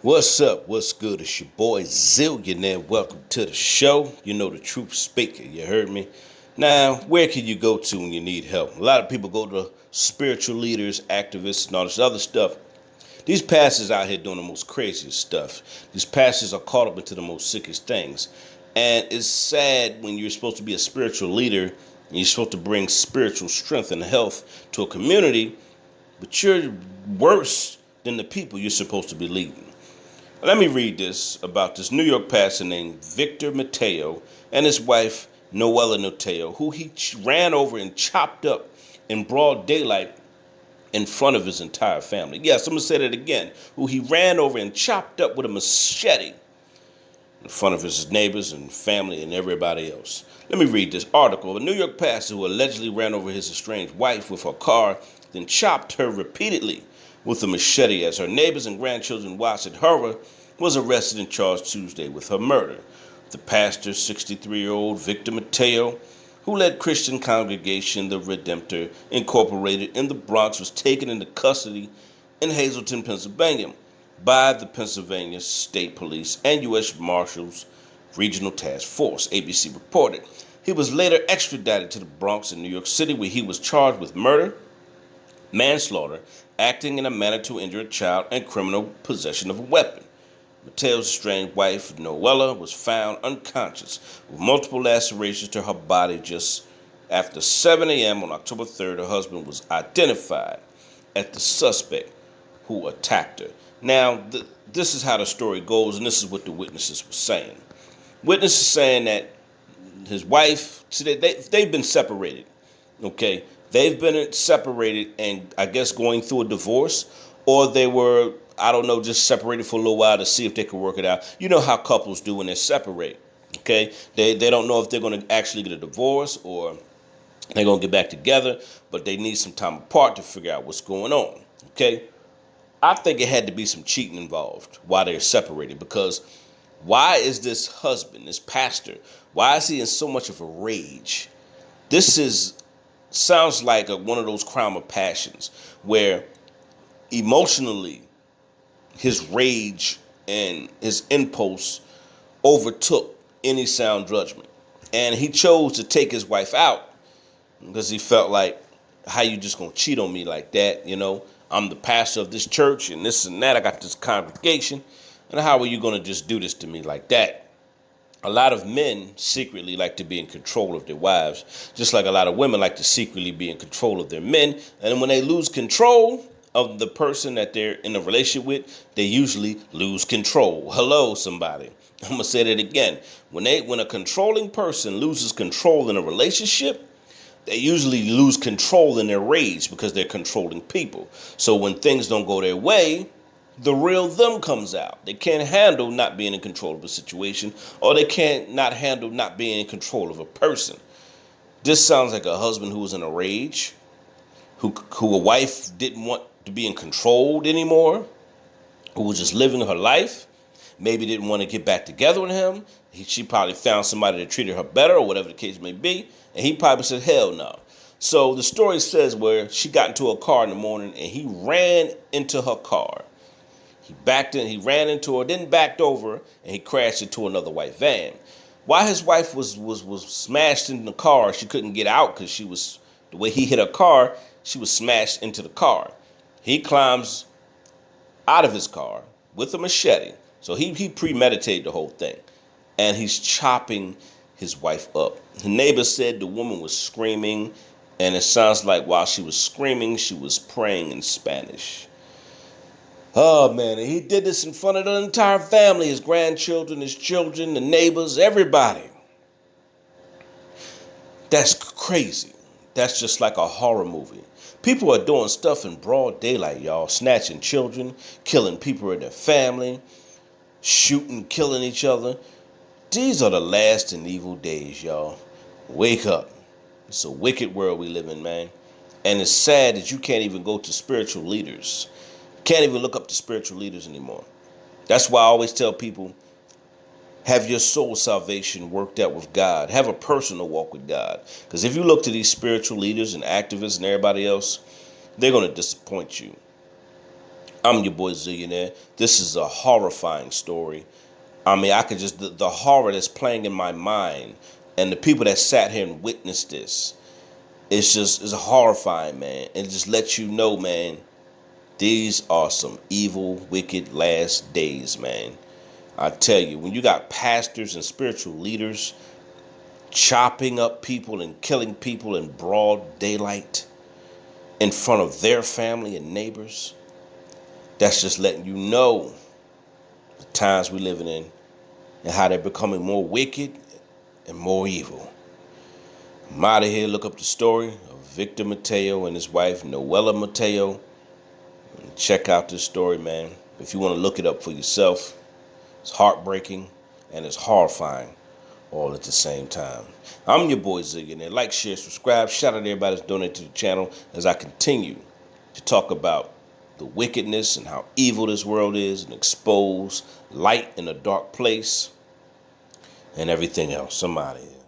What's up? What's good? It's your boy Zillionaire. Welcome to the show. You know the truth speaker. You heard me? Now, where can you go to when you need help? A lot of people go to spiritual leaders, activists, and all this other stuff. These pastors out here doing the most craziest stuff. These pastors are caught up into the most sickest things. And it's sad when you're supposed to be a spiritual leader and you're supposed to bring spiritual strength and health to a community, but you're worse than the people you're supposed to be leading. Let me read this about this New York pastor named Victor Mateo and his wife Noella Mateo, who he ran over and chopped up in broad daylight in front of his entire family. Yes, I'm going to say that again. Who he ran over and chopped up with a machete in front of his neighbors and family and everybody else. Let me read this article. A New York pastor who allegedly ran over his estranged wife with her car, then chopped her repeatedly with a machete as her neighbors and grandchildren watched in horror, was arrested and charged Tuesday with her murder. The pastor, 63-year-old Victor Mateo, who led Christian congregation The Redemptor Incorporated in the Bronx, was taken into custody in Hazleton, Pennsylvania, by the Pennsylvania State Police and U.S. Marshals Regional Task Force, ABC reported. He was later extradited to the Bronx in New York City, where he was charged with murder, manslaughter, acting in a manner to injure a child, and criminal possession of a weapon. Mateo's estranged wife, Noella, was found unconscious with multiple lacerations to her body just after 7 a.m. on October 3rd. Her husband was identified as the suspect who attacked her. Now, this is how the story goes, and this is what the witnesses were saying. Witnesses saying that his wife, they've been separated, okay? They've been separated and I guess going through a divorce, or they were, I don't know, just separated for a little while to see if they could work it out. You know how couples do when they separate, okay? They don't know if they're going to actually get a divorce or they're going to get back together, but they need some time apart to figure out what's going on, okay? I think it had to be some cheating involved while they're separated, because why is this husband, this pastor, why is he in so much of a rage? This sounds like one of those crime of passions where emotionally his rage and his impulse overtook any sound judgment. And he chose to take his wife out because he felt like, how you just gonna cheat on me like that? You know, I'm the pastor of this church and this and that. I got this congregation. And how are you gonna just do this to me like that? A lot of men secretly like to be in control of their wives, just like a lot of women like to secretly be in control of their men. And when they lose control of the person that they're in a relationship with, they usually lose control. Hello, somebody. I'm gonna say that again. When a controlling person loses control in a relationship, they usually lose control in their rage because they're controlling people. So when things don't go their way, the real them comes out. They can't handle not being in control of a situation, or they can't not handle not being in control of a person. This sounds like a husband who was in a rage, who a wife didn't want to be in control anymore, who was just living her life, maybe didn't want to get back together with him. She probably found somebody that treated her better, or whatever the case may be, and he probably said, hell no. So the story says where she got into a car in the morning and he ran into her car. He ran into her, then backed over, and he crashed into another white van. While his wife was smashed in the car, she couldn't get out because the way he hit her car, she was smashed into the car. He climbs out of his car with a machete. So he premeditated the whole thing. And he's chopping his wife up. The neighbor said the woman was screaming, and it sounds like while she was screaming, she was praying in Spanish. Oh, man, and he did this in front of the entire family, his grandchildren, his children, the neighbors, everybody. That's crazy. That's just like a horror movie. People are doing stuff in broad daylight, y'all, snatching children, killing people in their family, shooting, killing each other. These are the last and evil days, y'all. Wake up. It's a wicked world we live in, man. And it's sad that you can't even go to spiritual leaders. Can't even look up to spiritual leaders anymore. That's why I always tell people, have your soul salvation worked out with God. Have a personal walk with God. Because if you look to these spiritual leaders and activists and everybody else, they're going to disappoint you. I'm your boy Zillionaire. This is a horrifying story. I mean, I could just, the horror that's playing in my mind and the people that sat here and witnessed this, it's horrifying, man. And it just lets you know, man, these are some evil, wicked last days, man. I tell you, when you got pastors and spiritual leaders chopping up people and killing people in broad daylight in front of their family and neighbors, that's just letting you know the times we're living in and how they're becoming more wicked and more evil. I'm out of here. Look up the story of Victor Mateo and his wife, Noella Mateo. And check out this story, man. If you want to look it up for yourself, it's heartbreaking and it's horrifying all at the same time. I'm your boy Zillionaire. Like, share, subscribe. Shout out to everybody that's donated to the channel as I continue to talk about the wickedness and how evil this world is and expose light in a dark place and everything else. I'm out of here.